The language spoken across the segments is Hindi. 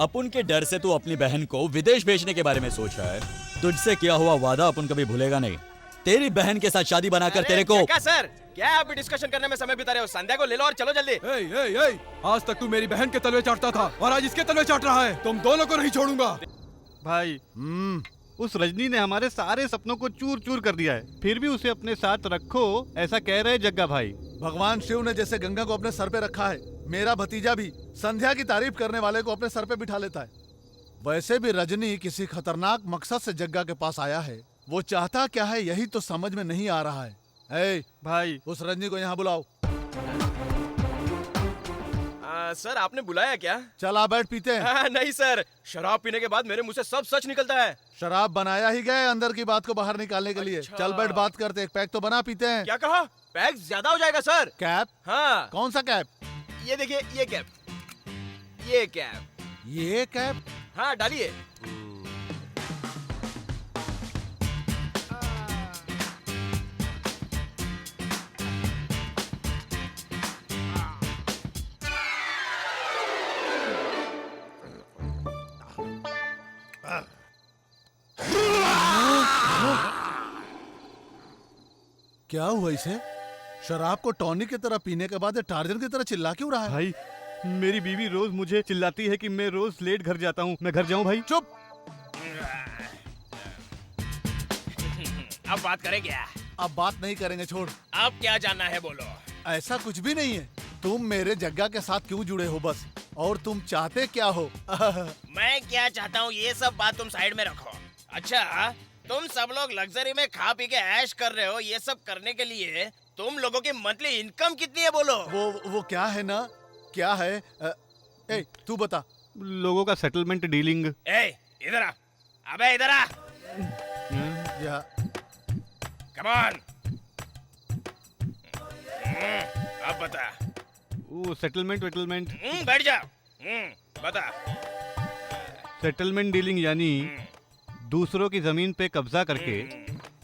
अपन के डर से तू अपनी बहन को विदेश भेजने के बारे में सोच रहा है। तुझसे किया हुआ वादा अपन कभी भूलेगा नहीं। तेरी बहन के साथ शादी बनाकर तेरे को। क्या सर, क्या आप भी डिस्कशन करने में समय बिता रहे हो? संध्या को ले लो और चलो जल्दी। आज तक तू मेरी बहन के तलवे चाटता था और आज इसके तलवे चाट रहा है। तुम दोनों को नहीं छोड़ूंगा। भाई उस रजनी ने हमारे सारे सपनों को चूर चूर कर दिया है, फिर भी उसे अपने साथ रखो ऐसा कह रहे जग्गा भाई। भगवान शिव ने जैसे गंगा को अपने सर पे रखा है, मेरा भतीजा भी संध्या की तारीफ करने वाले को अपने सर पे बिठा लेता है। वैसे भी रजनी किसी खतरनाक मकसद से जग्गा के पास आया है। वो चाहता क्या है यही तो समझ में नहीं आ रहा है। ए, भाई उस रजनी को यहाँ बुलाओ। सर आपने बुलाया क्या? चल आ बैठ, पीते हैं। नहीं सर, शराब पीने के बाद मेरे मुंह से सब सच निकलता है। शराब बनाया ही गए अंदर की बात को बाहर निकालने के लिए। अच्छा। चल बैठ, बात करते। एक पैक तो बना, पीते हैं। क्या कहा? पैक ज्यादा हो जाएगा सर। कैप? हाँ। कौन सा कैप? ये देखिए, ये कैप, ये कैप। ये कैप? हाँ डालिए। क्या हुआ इसे? शराब को टॉनिक की तरह पीने के बाद ये टार्जन की तरह चिल्ला क्यों रहा है? भाई मेरी बीवी रोज मुझे चिल्लाती है कि मैं रोज लेट घर जाता हूँ। मैं घर जाऊँ भाई? चुप। अब बात करें क्या? अब बात नहीं करेंगे, छोड़। अब क्या जानना है बोलो। ऐसा कुछ भी नहीं है। तुम मेरे जग्गा के साथ क्यों जुड़े हो बस, और तुम चाहते क्या हो? मैं क्या चाहता हूँ ये सब बात तुम साइड में रखो। अच्छा, तुम सब लोग लग्जरी में खा पी के ऐश कर रहे हो। ये सब करने के लिए तुम लोगों की मंथली इनकम कितनी है बोलो? वो क्या है ना, क्या है? ए, तू बता। लोगों का सेटलमेंट डीलिंग। ए, इधर आ। अबे इधर आ। या कम ऑन। अब बता। वो सेटलमेंट वेटलमेंट। बैठ जा। बता। सेटलमेंट डीलिंग यानी दूसरों की जमीन पे कब्जा करके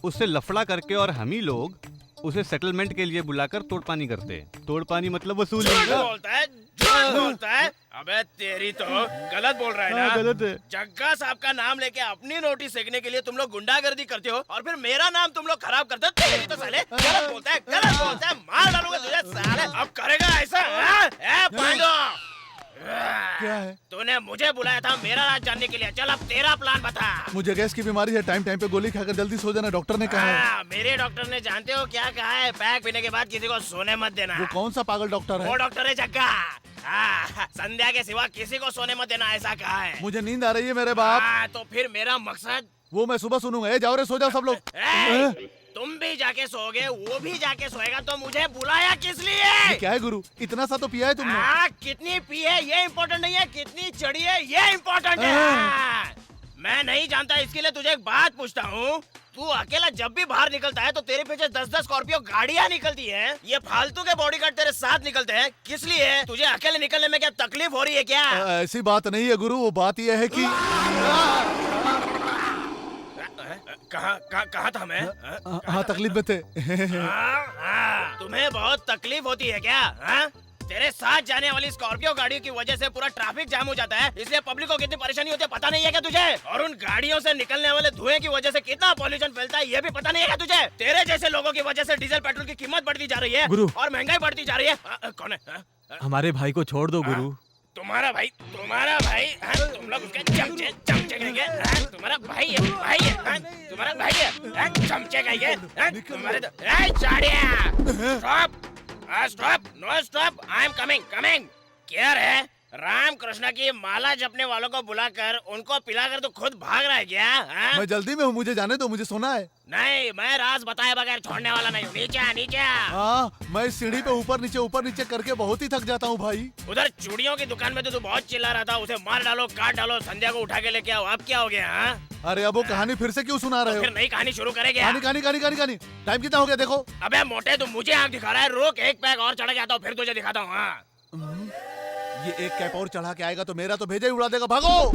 उससे लफड़ा करके और हम ही लोग उसे सेटलमेंट के लिए बुलाकर तोड़पानी करते हैं। तोड़पानी मतलब वसूली। बोलता है, बोलता है। अबे तेरी तो गलत बोल रहा है ना? गलत है। जग्गा साहब का नाम लेके अपनी नोटिस सेकने के लिए तुम लोग गुंडागर्दी करते हो और फिर मेरा नाम तुम लोग खराब करते हो। तेरी तो साले गलत बोलता है, गलत बोलता है। मार डालूंगा तुझे साले। अब करेगा ऐसा? पांडो, क्या है? तूने मुझे बुलाया था मेरा राज जानने के लिए। चल अब तेरा प्लान बता। मुझे गैस की बीमारी है, टाइम टाइम पे गोली खाकर जल्दी सो जाना, डॉक्टर ने कहा है। मेरे डॉक्टर ने जानते हो क्या कहा है? पैक पीने के बाद किसी को सोने मत देना। वो कौन सा पागल डॉक्टर है? वो डॉक्टर है जग्गा। संध्या के सिवा किसी को सोने मत देना ऐसा कहा है। मुझे नींद आ रही है मेरे बाप। तो फिर मेरा मकसद? वो मैं सुबह सुनूंगा। जाओ रे, सो जाओ सब लोग। तुम भी जाके सोओगे, वो भी जाके सोएगा, तो मुझे बुलाया किस लिए? क्या है गुरु, इतना सा तो पिया है तुमने? कितनी पी है ये इम्पोर्टेंट नहीं है, कितनी चढ़ी है ये इम्पोर्टेंट है। मैं नहीं जानता, इसके लिए तुझे एक बात पूछता हूँ। तू अकेला जब भी बाहर निकलता है तो तेरे पीछे 10-10 स्कॉर्पियो गाड़ियाँ निकलती हैं। ये फालतू के बॉडीगार्ड तेरे साथ निकलते हैं, किस लिए? तुझे अकेले निकलने में क्या तकलीफ हो रही है क्या? ऐसी बात नहीं है गुरु, वो बात यह है कि कहाँ था मैं? हाँ तकलीफ में थे। तुम्हें बहुत तकलीफ होती है क्या? तेरे साथ जाने वाली स्कॉर्पियो गाड़ियों की वजह से पूरा ट्रैफिक जाम हो जाता है, इसलिए पब्लिक को कितनी परेशानी होती है पता नहीं है क्या तुझे? और उन गाड़ियों से निकलने वाले धुएं की वजह से कितना पॉल्यूशन फैलता है ये भी पता नहीं है क्या तुझे? तेरे जैसे लोगों की वजह से डीजल पेट्रोल की कीमत बढ़ती जा रही है गुरु। और महंगाई बढ़ती जा रही है। कौन है? हमारे भाई को छोड़ दो गुरु। तुम्हारा भाई? तुम लोग उसके चमचे चमचे कहेंगे? तुम्हारा भाई है? तुम्हारा भाई है? चमचे कहेंगे? तुम्हारे stop, no stop, I am coming. क्या है? राम कृष्ण की माला जपने वालों को बुलाकर उनको पिलाकर तो खुद भाग रहा है क्या? मैं जल्दी में हूँ, मुझे जाने दो, मुझे सोना है। नहीं, मैं राज बताए बगैर छोड़ने वाला नहीं हूँ। नीचे। हाँ, मैं सीढ़ी पे ऊपर नीचे करके बहुत ही थक जाता हूँ भाई। उधर चूड़ियों की दुकान में तो तू बहुत चिल्ला रहा था, उसे मार डालो, काट डालो, संध्या को उठा के लेके आओ। अब क्या हो गया? अरे अब वो कहानी फिर से क्यों सुना रहे हो? फिर नई कहानी शुरू करेंगे? कहानी। टाइम कितना हो गया देखो। अबे मोटे, तू मुझे आँख दिखा रहा है? रोक, एक पैक और चढ़ा के आता हूँ, फिर तुझे दिखाता हूँ। ये एक कैप और चढ़ा के आएगा तो मेरा तो भेजा ही उड़ा देगा। भागो।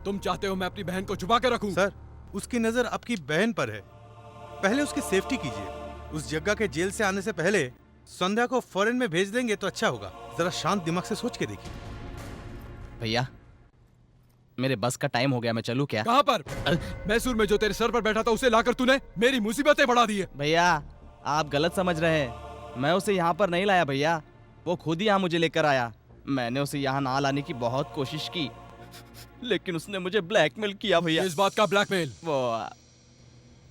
तुम चाहते हो मैं अपनी बहन को छुपा के रखूं? सर, उसकी नजर आपकी बहन पर है, पहले उसकी सेफ्टी कीजिए। उस जग्गा के जेल से आने से पहले संध्या को फॉरेन में भेज देंगे तो अच्छा होगा। जरा शांत दिमाग से सोच के देखिए। भैया मेरे बस का टाइम हो गया, मैं चलूं क्या? कहाँ पर? मैसूर में जो तेरे सर पर बैठा था उसे लाकर तूने मेरी मुसीबतें बढ़ा दी है। भैया आप गलत समझ रहे हैं, मैं उसे यहाँ पर नहीं लाया भैया, वो खुद ही यहाँ मुझे लेकर आया। मैंने उसे यहाँ ना लाने की बहुत कोशिश की, लेकिन उसने मुझे ब्लैकमेल किया भैया। इस बात का ब्लैकमेल? वो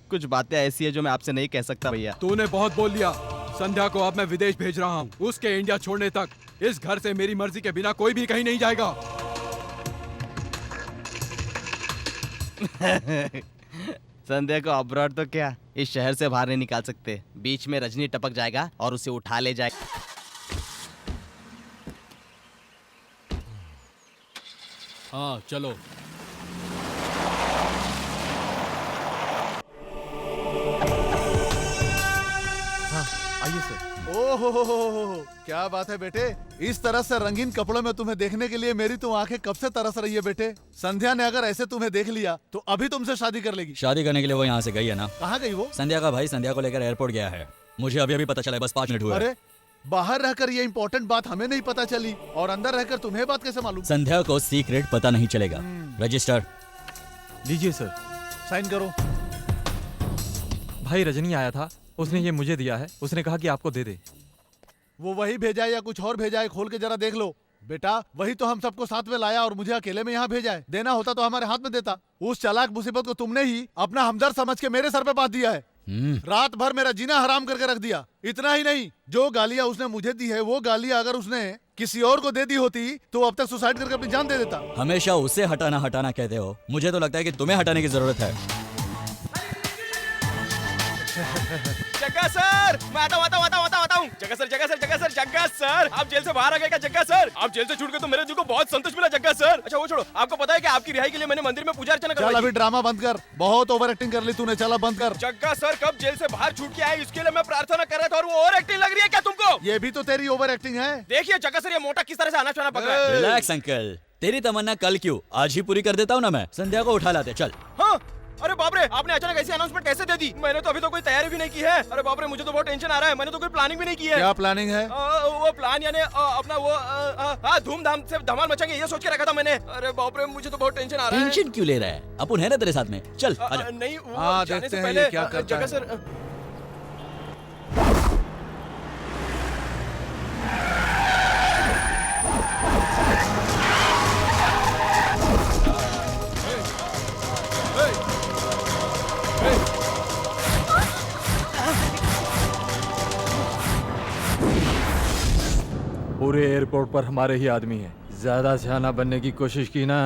कुछ बातें ऐसी है जो मैं आपसे नहीं कह सकता भैया। तूने बहुत बोल लिया। संध्या को अब मैं विदेश भेज रहा हूँ। उसके इंडिया छोड़ने तक इस घर से मेरी मर्जी के बिना कोई भी कहीं नहीं जाएगा। संध्या को अब्रॉड तो क्या, इस शहर से बाहर नहीं निकाल सकते। बीच में रजनी टपक जाएगा और उसे उठा ले जाएगा। हाँ चलो। आइए सर। ओहो, क्या बात है बेटे। इस तरह से रंगीन कपड़ों में तुम्हें देखने के लिए मेरी तो आंखें कब से तरस रही है बेटे। संध्या ने अगर ऐसे तुम्हें देख लिया तो अभी तुमसे शादी कर लेगी। शादी करने के लिए वो यहाँ से गई है ना। कहाँ गई वो? संध्या का भाई संध्या को लेकर एयरपोर्ट गया है। मुझे अभी अभी पता चला है, बस 5 मिनट हुए। अरे बाहर रहकर ये इम्पोर्टेंट बात हमें नहीं पता चली और अंदर रहकर तुम्हें बात कैसे मालूम? संध्या को सीक्रेट पता नहीं चलेगा। रजिस्टर लीजिए सर। साइन करो। भाई रजनी आया था, उसने ये मुझे दिया है, उसने कहा कि आपको दे दे। वो वही भेजा है या कुछ और भेजा है? खोल के जरा देख लो। बेटा वही तो हम सबको साथ में लाया और मुझे अकेले में यहाँ भेजा है। देना होता तो हमारे हाथ में देता। उस चालाक मुसीबत को तुमने ही अपना हमदर्द समझ के मेरे सर पे बांध दिया है। रात भर मेरा जीना हराम करके रख दिया। इतना ही नहीं, जो गालियां उसने मुझे दी है वो गालियां अगर उसने किसी और को दे दी होती तो अब तक सुसाइड करके अपनी जान दे देता। हमेशा उसे हटाना हटाना कहते हो, मुझे तो लगता है कि तुम्हें हटाने की जरूरत है। जग्गा सर, मैं आता हूँ। जग्गा सर, आप जेल से बाहर आ गए क्या? जग्गा सर, आप जेल से छूट गए तो मेरे दिल को बहुत संतोष मिला जग्गा सर। अच्छा वो छोड़ो, आपको पता है कि आपकी रिहाई के लिए मैंने मंदिर में पूजा अर्चना चल करवाई अभी थी। ड्रामा बंद कर, बहुत ओवर एक्टिंग कर ली तूने। चला बंद कर। जग्गा सर कब जेल से बाहर छूट के आए इसके लिए मैं प्रार्थना कर रहा था और वो ओवर एक्टिंग लग रही है क्या तुमको? ये भी तो तेरी ओवर एक्टिंग है। देखिए जग्गा सर, ये मोटा किस तरह से आना चाना पक रहा है। रिलैक्स अंकल, तेरी तमन्ना कल क्यों, आज ही पूरी कर देता हूँ ना मैं। संध्या को उठा लाते, चल। हाँ, अरे बाप रे, आपने अचानक ऐसी अनाउंसमेंट कैसे दे दी? मैंने तो अभी तो कोई तैयारी भी नहीं की है। अरे बाप रे, मुझे तो बहुत टेंशन आ रहा है। मैंने तो कोई प्लानिंग भी नहीं की है। क्या प्लानिंग है? वो प्लान यानी अपना वो धूमधाम से धमाल मचाएंगे ये सोच के रखा था मैंने। अरे बाप रे, मुझे तो बहुत टेंशन आ रहा है। टेंशन क्यों ले रहा है, अपन है ना तेरे साथ में, चल आजा। नहीं, वो हाँ, जाने देखते से हैं पहले ये क्या करता जग्गा है। सर पूरे एयरपोर्ट पर हमारे ही आदमी हैं। ज्यादा सियाना बनने की कोशिश की ना।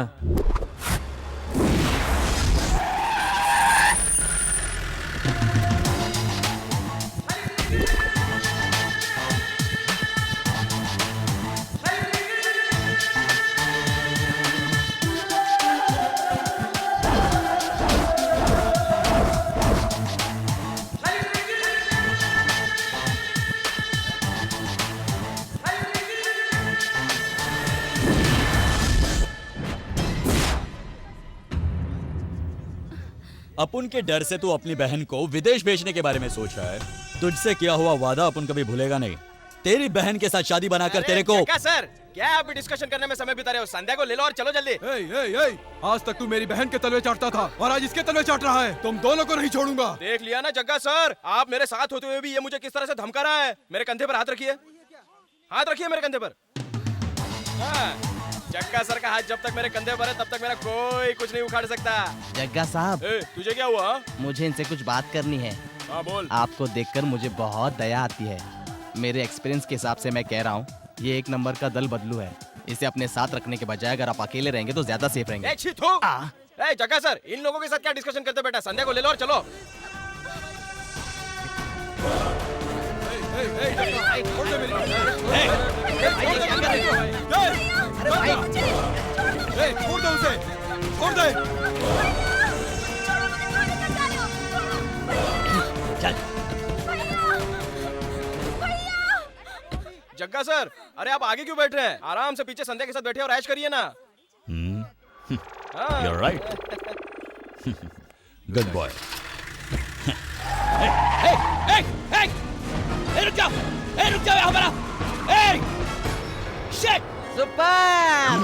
अपुन के डर से तू अपनी बहन को विदेश भेजने के बारे में सोच रहा है। तुझसे किया हुआ वादा अपन कभी भूलेगा नहीं। तेरी बहन के साथ शादी बनाकर तेरे को। जग्गा सर, क्या आप भी डिस्कशन करने में समय बिता रहे हो? संध्या को ले लो और चलो जल्दी। आज तक तू मेरी बहन के तलवे चाटता था और आज इसके तलवे चाट रहा है। तुम दोनों को नहीं छोड़ूंगा। देख लिया ना जग्गा सर, आप मेरे साथ होते हुए भी ये मुझे किस तरह से धमका रहा है। मेरे कंधे पर हाथ रखिए, हाथ रखिए मेरे कंधे पर। हाँ, जग्गा सर का हाथ जब तक मेरे कंधे पर है तब तक मेरा कोई कुछ नहीं उखाड़ सकता। जग्गा साहब, तुझे क्या हुआ? मुझे इनसे कुछ बात करनी है। हाँ बोल। आपको देखकर मुझे बहुत दया आती है। मेरे एक्सपीरियंस के हिसाब से मैं कह रहा हूँ, ये एक नंबर का दल बदलू है। इसे अपने साथ रखने के बजाय अगर आप अकेले रहेंगे तो ज्यादा सेफ रहेंगे। जग्गा सर, इन लोगों के साथ क्या डिस्कशन करते बेटा? संध्या को ले लो और चलो। छोड़ दे उसे, छोड़ दे। जग्गा सर, अरे आप आगे क्यों बैठ रहे हैं? आराम से पीछे संध्या के साथ बैठे और ऐश करिए ना। हाँ। You're right. Good boy. रुक जाओ, हमारा। सुपर!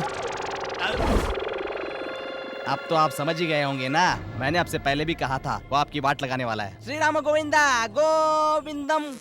अब तो आप समझ ही गए होंगे ना, मैंने आपसे पहले भी कहा था वो आपकी वाट लगाने वाला है। श्री राम गोविंदा गोविंदम।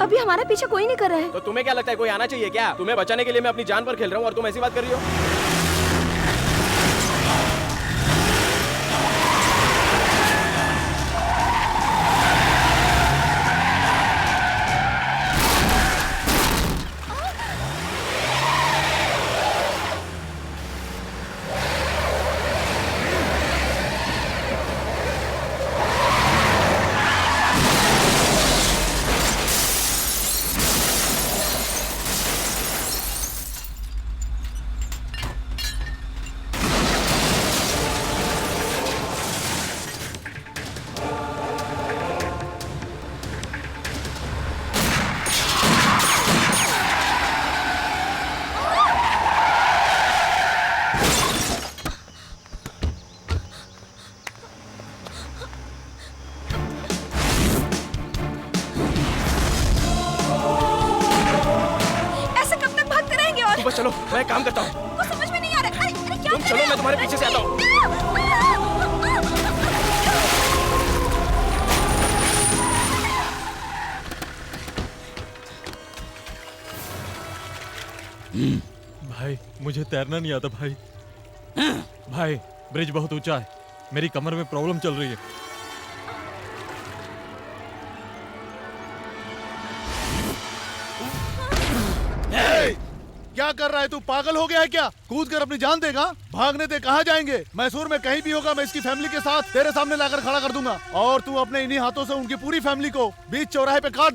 अभी हमारा पीछा कोई नहीं कर रहा है। तो तुम्हें क्या लगता है कोई आना चाहिए क्या? तुम्हें बचाने के लिए मैं अपनी जान पर खेल रहा हूँ और तुम ऐसी बात कर रही हो? बस चलो, मैं काम करता हूँ। कुछ समझ में नहीं आ रहा है। अरे क्या तुम चलो, मैं तुम्हारे पीछे से आता हूँ। भाई मुझे तैरना नहीं आता भाई। भाई ब्रिज बहुत ऊंचा है, मेरी कमर में प्रॉब्लम चल रही है। क्या कर रहा है तू? पागल हो गया है क्या? कूद कर अपनी जान देगा? भागने दे, कहाँ जाएंगे? मैसूर में कहीं भी होगा, मैं इसकी फैमिली के साथ तेरे सामने लाकर खड़ा कर दूंगा और तू अपने इन्हीं हाथों से उनकी पूरी फैमिली को बीच चौराहे पे काट